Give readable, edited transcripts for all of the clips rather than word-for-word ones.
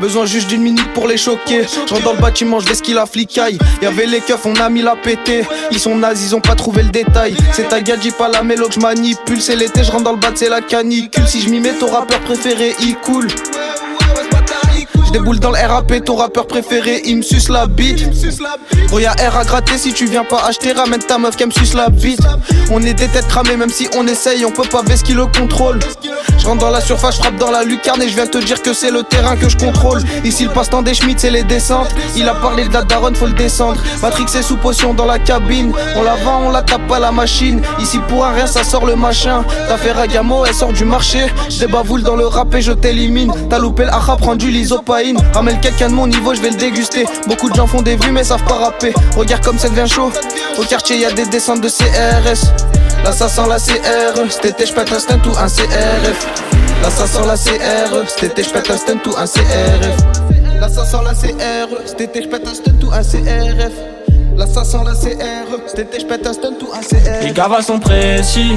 Besoin juste d'une minute pour les choquer. J'rentre dans le bâtiment, j'vais qu'il a flicaille. Y'avait les keufs, on a mis la pété. Ils sont nazis, ils ont pas trouvé le détail. C'est ta gadget, pas la mélo que j'manipule. C'est l'été, j'rentre dans le bat, c'est la canicule. Si j'm'y mets, ton rappeur préféré, il coule. J'déboule dans le RAP, ton rappeur préféré, il me suce la bite. Gros y'a R à gratter, si tu viens pas acheter, ramène ta meuf qui me suce la bite. On est des têtes cramées, même si on essaye, on peut pas ver ce qui le contrôle. J'rentre dans la surface, j'frappe dans la lucarne et j'viens te dire que c'est le terrain que je contrôle. Ici le passe-temps des Schmitz c'est les descentes. Il a parlé de la daronne, faut le descendre. Matrix est sous potion dans la cabine. On la vend, on la tape pas la machine. Ici pour un rien, ça sort le machin. T'as fait Ragamo, elle sort du marché. J'débavoule dans le rap et je t'élimine. T'as loupé le aha, prends du lisopaïne. Ramène quelqu'un de mon niveau, je vais le déguster. Beaucoup de gens font des vues mais savent pas rapper. Regarde comme ça devient chaud. Au quartier y'a des descentes de CRS. Là ça sent la CR. Cet été j'pète un stunt ou un CRF. Là ça sent la CR. Cet été j'pète un stunt ou un CRF. Là ça sent la CR. Cet été j'pète un stunt ou un CRF. Là ça sent la CR. Cet été j'pète un stunt ou un CRF. Les gavas sont précis.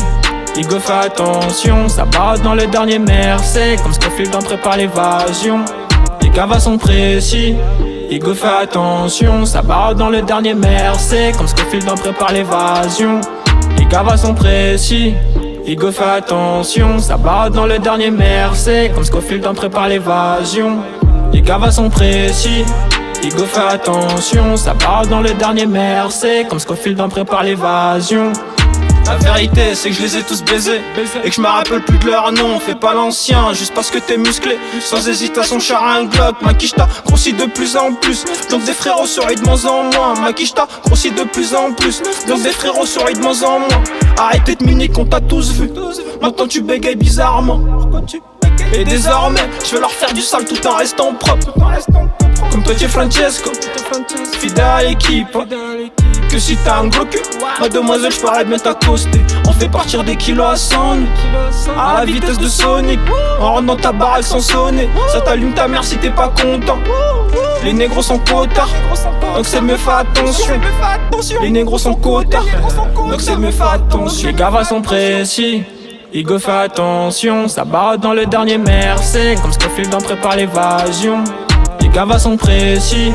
Igo fait attention, ça barre dans le dernier Mercé. Comme Scofield d'entrée par l'évasion. Les gavas sont précis. Igo fait attention, ça barre dans le dernier Mercé. Comme Scofield d'entrée par l'évasion. Les gavas sont précis. Igo fait attention, ça barre dans le dernier Mercé. Comme Scofield d'entrée par l'évasion. Les gavas sont précis. Igo fait attention, ça barre dans le dernier Mercé. Comme Scofield d'entrée par l'évasion. La vérité c'est que je les ai tous baisés et que je me rappelle plus de leur nom. Fais pas l'ancien juste parce que t'es musclé. Sans hésitation char un Glock. Ma quiche t'a grossi de plus en plus. Donc des frérots surveillent de moins en moins. Ma quiche t'a grossi de plus en plus. Donc des frérots surveillent de moins en moins. Arrêtez de minique, on t'a tous vu. Maintenant tu bégayes bizarrement. Et désormais je vais leur faire du sale tout en restant propre. Comme Petit Francesco, fidèle à l'équipe. Que si t'as un gros cul, mademoiselle j'parais bien t'accoster. On fait partir des kilos à 100 à la vitesse de Sonic. On rentre dans ta baraque sans sonner. Ça t'allume ta mère si t'es pas content. Les négros sont cotards, donc c'est mieux faire attention. Les négros sont cotards, donc c'est mieux faire attention. Les gavas sont précis. Igo fait attention, ça barre dans le dernier Mercé. Comme Scofield d'entrée par l'évasion. Les gavas sont précis.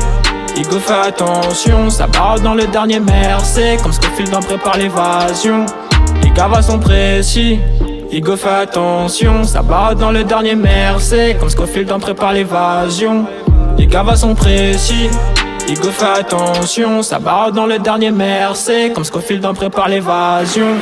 Igo fait attention, ça barre dans le dernier Mercé. Comme Scofield d'entrée par l'évasion. Les gavas sont précis. Igo fait attention, ça barre dans le dernier Mercé. Comme Scofield d'entrée par l'évasion. Les gavas sont précis. Igo fait attention, ça barre dans le dernier Mercé. Comme Scofield d'entrée par l'évasion.